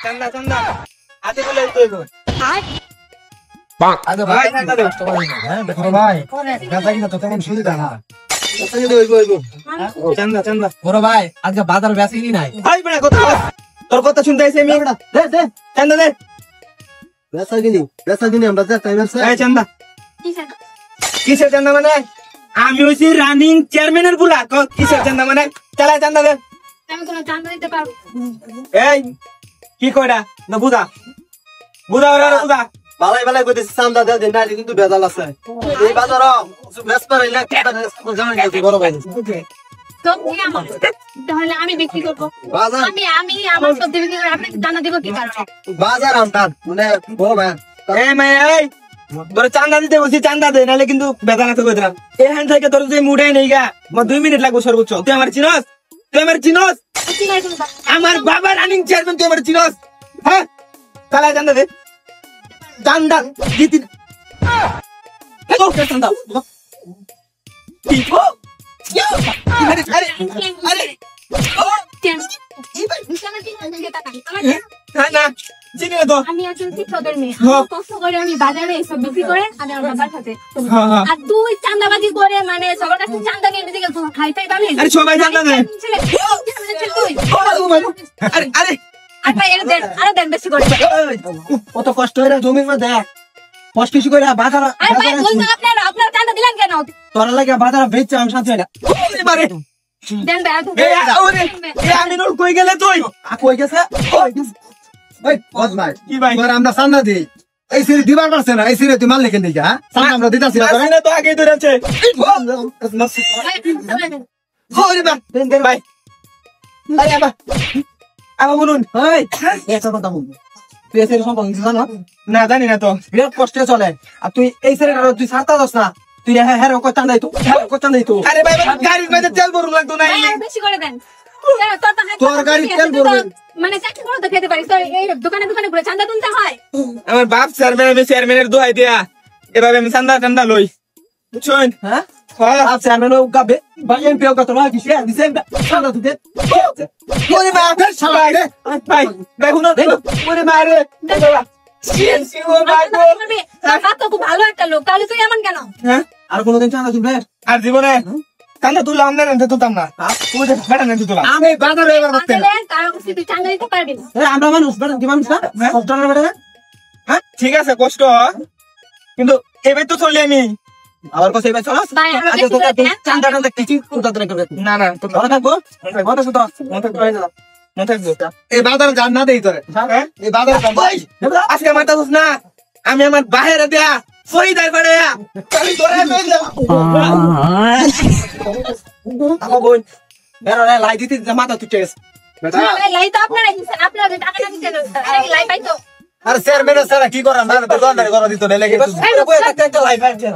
চান্দা চান্দা হাতে বলে তুইব আরে ভাই চান্দা দে হ্যাঁ দেখো ভাই গাজা কিনা তো তেমন সুবিধা না চান্দা চান্দা বড় ভাই আজকে বাজার বেশিনি নাই ভাই বড় কথা তোর কথা শুনতে আইছি আমি দে দে চান্দা দে বেচা কিনি আমরা যা টাইম আছে এই চান্দা কিসের চান্দা মানে আমি হইছি রানিং চেয়ারম্যানের বুলা কিসের চান্দা মানে চালা চান্দা দে আমি কোনো চান্দা দিতে পারবো এই কি কইরা না বুঝা বুঝা ওরা বুঝা বালাই বালাই কইতেছি চান্দা দাও দেন না কিন্তু বেজাল আছে এই বাজার বেচ পারে না জানা গেছে বড় ভাই তো কি আমার তাহলে আমি বিক্রি করবো বাজার আমি আমার সবজি বিক্রি করে আপনাকে চান্দা দিব কি কারণে বাজার আমটা মানে বড় ভাই এই মে এই তোর চান্দা দিতে বলছি চান্দা দে নালে কিন্তু বেদানা তো কইতাম এই হ্যান্ড থেকে তোর যে মুড়াই নেই গা আমার 2 মিনিট লাগবে সর্বোচ্চ তুই আমার চিনস আমার বাবা রানিং চেয়ারম্যান তুই আমার চিনস হ্যাঁ চালা চান্দা দে চান্দা দিতি ও চান্দা কি গো আরে আরে আরে না না চিনি না তো আমি একজন শিক্ষকের মেয়ে কষ্ট করে আমি বাজারে এসব বিক্রি করে আমি আমার বাবার সাথে আর তুই চান্দাবাজি করে মানে সবার কাছে চান্দা নিয়ে দিকে খাইতেই পারবি আরে সবাই চান্দা দে আরে আরে আরে দেন বেশি করে কত কষ্ট হইরা জমির মধ্যে কষ্ট কিছু কইরা বাজার আরে ভাই বলছেন আপনার চান্দা দিলেন কেন তোর লাগে বাজার বেচছে আমি সাথে না বারে দেন ভাই এই ওরে এই আমি নোট কই গেলে তুই কই গেছে ওই বস ভাই কি ভাই তোর আমরা চান্দা দিই এই সিরি দিবার পারছে না এই সিরি তুই মাল লিখে দিই হ্যাঁ চান্দা আমরা দিতাছি না আসলে তো আগে ধরেছে ওরে বা দেন ভাই আরে আবা আবা বলুন এই এত কথা বল তুই এসে সম্পর্ক জানো না জানি না তো বিরাট কষ্টে চলে আর তুই এই সিরি তুই ছাড়তা দস না তুই হ্যাঁ হ্যাঁ কত চান্দা দিত কত চান্দা দিত আরে ভাই গাড়ির মধ্যে তেল ভরু লাগতো না বেশি করে দেন তোর গাড়ি তেল ভরবে মানে চাকরি করে তো খেতে পারিস তো এই দোকানে দোকানে ঘুরে চান্দা তুলতে হয় আমার বাপ চেয়ারম্যান আমি চেয়ারম্যানের দোহাই দিয়া এভাবে আমি চান্দা চান্দা লই বুঝছেন হ্যাঁ হ্যাঁ আচ্ছা আমি নো গাবে ভাই এমপি ও কত না কি শেয়ার দিছে চান্দা দিতে ওরে মা ফের শালা রে ভাই ভাই হুনো ওরে মারে সিএনসি ও ভাই তো খুব ভালো একটা লোক তাহলে তুই এমন কেন হ্যাঁ আর কোনদিন চান্দা তুলবে আর জীবনে চান্দা তুললাম না না তুলতাম না তুমি তো বেটা না তুললাম আমি বাজারে এবার করতে না কারো কাছে তুই চান্দা দিতে পারবি না আমরা মানুষ বেটা কি মানুষ না কষ্টর বেটা হ্যাঁ ঠিক আছে কষ্ট কিন্তু এবার তো চললি আমি আবার কসে ভাই চলাস ভাই আমরা আগে বেশি তো করে দেন চান্দা টান্দা কিছু তুলতা না করবে না না তো ধরে থাকবো কত সুতো মনে থাকবো এই বাজারে জান না দেই তোরে হ্যাঁ এই বাজারে জান ভাই আজকে আমার তো না আমি আমার বাইরে দেয়া ফরিদার পাড়ে খালি তোরে আমার বোন বেরো রে লাই দিতে মাথা তুটেস বেটা লাই তো আপনারা টাকা না দিতে লাই পাই তো আরে চেয়ারম্যান স্যার কি করা না দোকানদারি করা দিত না লাগে একটা লাইফ আছে